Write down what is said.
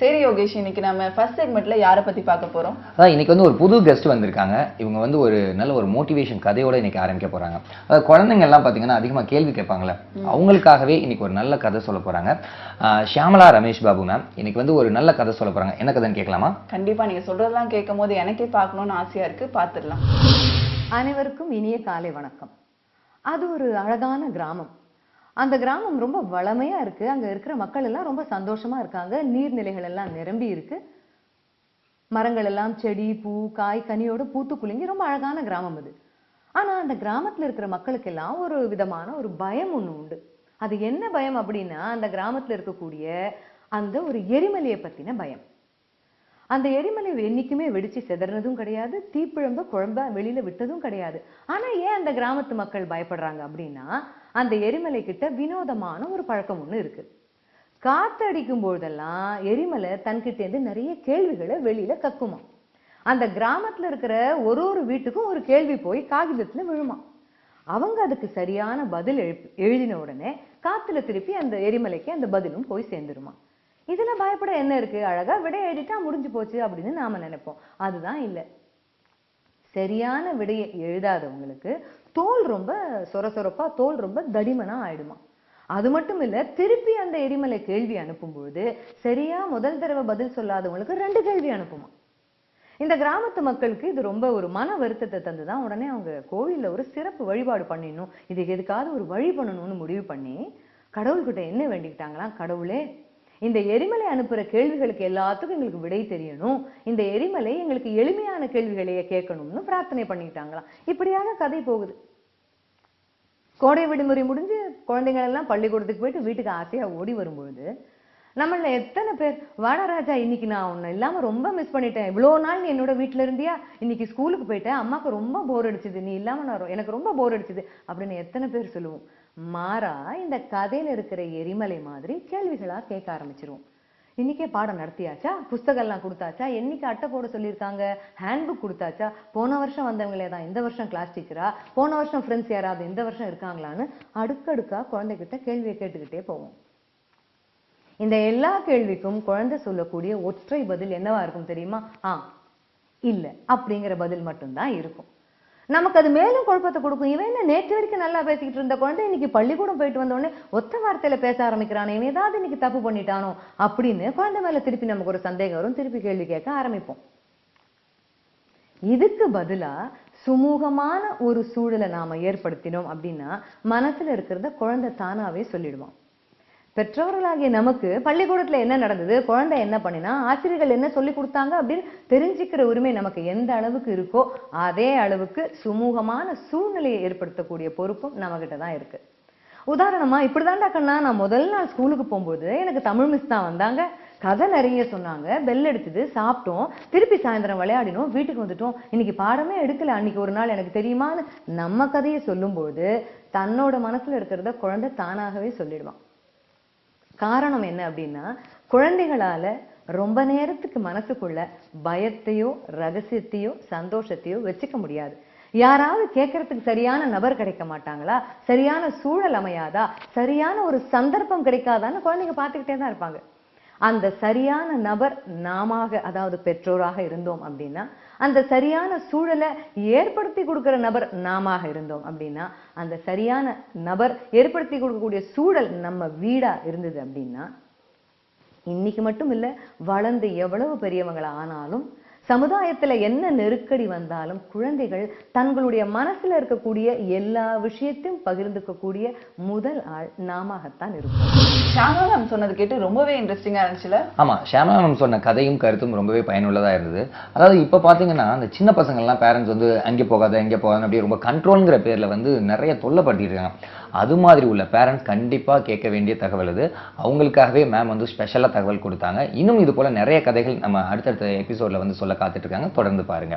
சரி யோகேஷ், இன்னைக்கு நம்ம ஃபர்ஸ்ட் செக்மெண்ட்ல யாரை பத்தி பார்க்க போறோம்? இன்னைக்கு வந்து ஒரு புது கெஸ்ட் வந்திருக்காங்க. இவங்க வந்து ஒரு நல்ல ஒரு மோட்டிவேஷன் கதையோட இன்னைக்கு ஆரம்பிக்க போறாங்க. குழந்தைங்க எல்லாம் பாத்தீங்கன்னா அதிகமா கேள்வி கேட்பாங்களே, அவங்களுக்காகவே இன்னைக்கு ஒரு நல்ல கதை சொல்ல போறாங்க. ஷியாமலா ரமேஷ் பாபு மேம் இன்னைக்கு வந்து ஒரு நல்ல கதை சொல்ல போறாங்க. என்ன கதைன்னு கேட்கலாமா? கண்டிப்பா, நீங்க சொல்றதெல்லாம் கேட்கும் போது எனக்கே பார்க்கணும்னு ஆசையா இருக்கு. பார்த்துடலாம். அனைவருக்கும் இனிய காலை வணக்கம். அது ஒரு அழகான கிராமம். அந்த கிராமம் ரொம்ப வளமையா இருக்கு. அங்க இருக்கிற மக்கள் எல்லாம் ரொம்ப சந்தோஷமா இருக்காங்க. நீர்நிலைகள் எல்லாம் நிரம்பி இருக்கு. மரங்கள் எல்லாம் செடி பூ காய் கனியோட பூத்து குலுங்கி ரொம்ப அழகான கிராமம் அது. ஆனா அந்த கிராமத்துல இருக்கிற மக்களுக்கெல்லாம் ஒரு விதமான ஒரு பயம் ஒண்ணு உண்டு. அது என்ன பயம் அப்படின்னா, அந்த கிராமத்துல இருக்கக்கூடிய அந்த ஒரு எரிமலையை பத்தின பயம். அந்த எரிமலை என்னைக்குமே வெடிச்சு செதறினதும் கிடையாது, தீப்பிழம்ப குழம்ப வெளியில விட்டதும் கிடையாது. ஆனா ஏன் அந்த கிராமத்து மக்கள் பயப்படுறாங்க அப்படின்னா, அந்த எரிமலை கிட்ட வினோதமான ஒரு பழக்கம் ஒண்ணு இருக்கு. காத்து அடிக்கும் போதெல்லாம் எரிமலை தன்கிட்ட இருந்து நிறைய கேள்விகளை வெளியில கக்குமா. அந்த கிராமத்துல இருக்கிற ஒரு வீட்டுக்கும் ஒரு கேள்வி போய் காகிதத்துல விழுமா. அவங்க அதுக்கு சரியான பதில் எழுதின உடனே காத்துல திருப்பி அந்த எரிமலைக்கு அந்த பதிலும் போய் சேர்ந்துருமா. இதுல பயப்பட என்ன இருக்கு, அழகா விடை எழுதிட்டா முடிஞ்சு போச்சு அப்படின்னு நாம நினைப்போம். அதுதான் இல்லை. சரியான விடையை எழுதாதவங்களுக்கு தோல் ரொம்ப சொரசொரப்பா, தோல் ரொம்ப தடிமனா ஆயிடுமா. அது மட்டும் இல்ல, திருப்பி அந்த எரிமலை கேள்வி அனுப்பும்போது சரியா முதல் தடவை பதில் சொல்லாதவங்களுக்கு 2 கேள்வி அனுப்புமா. இந்த கிராமத்து மக்களுக்கு இது ரொம்ப ஒரு மன வருத்தத்தை தந்துதான் உடனே அவங்க கோவில்ல ஒரு சிறப்பு வழிபாடு பண்ணிடணும், இதுக்கு எதுக்காவது ஒரு வழி பண்ணணும்னு முடிவு பண்ணி கடவுள்கிட்ட என்ன வேண்டிக்கிட்டாங்களாம், கடவுளே இந்த எரிமலை அனுப்புற கேள்விகளுக்கு எல்லாத்துக்கும் எங்களுக்கு விடை தெரியணும், இந்த எரிமலை எங்களுக்கு எளிமையான கேள்விகளையே கேட்கணும்னு பிரார்த்தனை பண்ணிக்கிட்டாங்களாம். இப்படியாக கதை போகுது. கோடை விடுமுறை முடிஞ்சு குழந்தைகள் எல்லாம் பள்ளிக்கூடத்துக்கு போயிட்டு வீட்டுக்கு ஆசையா ஓடி வரும்பொழுது நம்மள எத்தனை பேர், வாடா ராஜா இன்னைக்கு நான் உன்னை இல்லாம ரொம்ப மிஸ் பண்ணிட்டேன், இவ்வளோ நாள் நீ என்னோட வீட்டுல இருந்தியா, இன்னைக்கு ஸ்கூலுக்கு போயிட்டேன், அம்மாக்கு ரொம்ப போர் அடிச்சுது, நீ இல்லாம நான் எனக்கு ரொம்ப போர் அடிச்சுது அப்படின்னு எத்தனை பேர் சொல்லுவோம். மாறா இந்த கதையில இருக்கிற எரிமலை மாதிரி கேள்விகளா கேட்க ஆரம்பிச்சிருவோம். இன்னைக்கே பாடம் நடத்தியாச்சா, புஸ்தகம் எல்லாம் கொடுத்தாச்சா, என்னைக்கு அட்டை போட சொல்லியிருக்காங்க, ஹேண்ட்புக் கொடுத்தாச்சா, போன வருஷம் வந்தவங்களே தான் இந்த வருஷம் கிளாஸ் டீச்சரா, போன வருஷம் ஃப்ரெண்ட்ஸ் யாராவது இந்த வருஷம் இருக்காங்களான்னு அடுக்கடுக்கா குழந்தைகிட்ட கேள்வியை கேட்டுக்கிட்டே போவோம். இந்த எல்லா கேள்விக்கும் குழந்தை சொல்லக்கூடிய ஒற்றை பதில் என்னவா இருக்கும் தெரியுமா? இல்ல அப்படிங்கிற பதில் மட்டும்தான் இருக்கும். நமக்கு அது மேலும் குழப்பத்தை கொடுக்கும். இவன் என்ன நேற்று வரைக்கும் நல்லா பேசிக்கிட்டு இருந்த குழந்தை இன்னைக்கு பள்ளிக்கூடம் போயிட்டு வந்த உடனே ஒத்த வார்த்தையில பேச ஆரம்பிக்கிறானே, இவன் ஏதாவது இன்னைக்கு தப்பு பண்ணிட்டானோ அப்படின்னு குழந்தை மேல திருப்பி நமக்கு ஒரு சந்தேகம் வரும். திருப்பி கேள்வி கேட்க ஆரம்பிப்போம். இதுக்கு பதிலா சுமூகமான ஒரு சூழலை நாம ஏற்படுத்தினோம் அப்படின்னா மனசுல இருக்கிறத குழந்தை தானாவே சொல்லிடுவான். பெற்றோர்களாகிய நமக்கு பள்ளிக்கூடத்துல என்ன நடந்தது, குழந்தை என்ன பண்ணினா, ஆசிரியர்கள் என்ன சொல்லி கொடுத்தாங்க அப்படின்னு தெரிஞ்சுக்கிற உரிமை நமக்கு எந்த அளவுக்கு இருக்கோ அதே அளவுக்கு சுமூகமான சூழ்நிலையை ஏற்படுத்தக்கூடிய பொறுப்பும் நம்ம கிட்ட தான் இருக்கு. உதாரணமா இப்படிதான்டா கண்ணா, நான் முதல் நாள் ஸ்கூலுக்கு போகும்போது எனக்கு தமிழ் மிஸ் தான் வந்தாங்க, கதை நிறைய சொன்னாங்க, பெல் அடிச்சது, சாப்பிட்டோம், திருப்பி சாயந்தரம் விளையாடினோம், வீட்டுக்கு வந்துட்டோம், இன்னைக்கு பாடமே எடுக்கல, அன்னைக்கு ஒரு நாள் எனக்கு தெரியுமான்னு நம்ம கதையை சொல்லும்போது தன்னோட மனசுல இருக்கிறத குழந்தை தானாகவே சொல்லிடுவான். காரணம் என்ன அப்படின்னா, குழந்தைகளால ரொம்ப நேரத்துக்கு மனசுக்குள்ள பயத்தையோ ரகசியத்தையோ சந்தோஷத்தையோ வச்சுக்க முடியாது. யாராவது கேட்கறதுக்கு சரியான நபர் கிடைக்க மாட்டாங்களா, சரியான சூழல் அமையாதா, சரியான ஒரு சந்தர்ப்பம் கிடைக்காதான்னு குழந்தைங்க பார்த்துக்கிட்டே தான் இருப்பாங்க. அந்த சரியான நபர் நாம, அதாவது பெற்றோராக இருந்தோம் அப்படின்னா, அந்த சரியான சூழலை ஏற்படுத்தி கொடுக்கிற நபர் நாம இருந்தோம் அப்படின்னா, அந்த சரியான நபர் ஏற்படுத்தி கொடுக்கக்கூடிய சூழல் நம்ம வீடா இருந்தது அப்படின்னா, இன்னைக்கு மட்டும் இல்ல, வளர்ந்து எவ்வளவு பெரியவங்களா ஆனாலும் சமுதாயத்துல என்ன நெருக்கடி வந்தாலும் குழந்தைகள் தங்களுடைய மனசுல இருக்கக்கூடிய எல்லா விஷயத்தையும் பகிர்ந்துக்கக்கூடிய முதல் ஆள் நாமத்தான் இருக்கும். ஷியாமலா மேம் சொன்னது கேட்டு ரொம்பவே இன்ட்ரெஸ்டிங்கா இருந்துச்சுல? ஆமா, ஷியாமலா மேம் சொன்ன கதையும் கருத்தும் ரொம்பவே பயனுள்ளதா இருந்தது. அதாவது இப்ப பாத்தீங்கன்னா அந்த சின்ன பசங்க எல்லாம் பேரண்ட்ஸ் வந்து அங்கே போகாத இங்கே போகாத அப்படியே ரொம்ப கண்ட்ரோல்ங்கிற பேர்ல வந்து நிறைய தொல்லைப்படுத்திட்டு இருக்காங்க. அது மாதிரி உள்ள பேரண்ட்ஸ் கண்டிப்பா கேட்க வேண்டிய தகவல் அது. அவங்களுக்காகவே மேம் வந்து ஸ்பெஷலா தகவல் கொடுத்தாங்க. இன்னும் இது போல நிறைய கதைகள் நம்ம அடுத்தடுத்த எபிசோட்ல வந்து சொல்ல காத்துட்டு இருக்காங்க. தொடர்ந்து பாருங்க.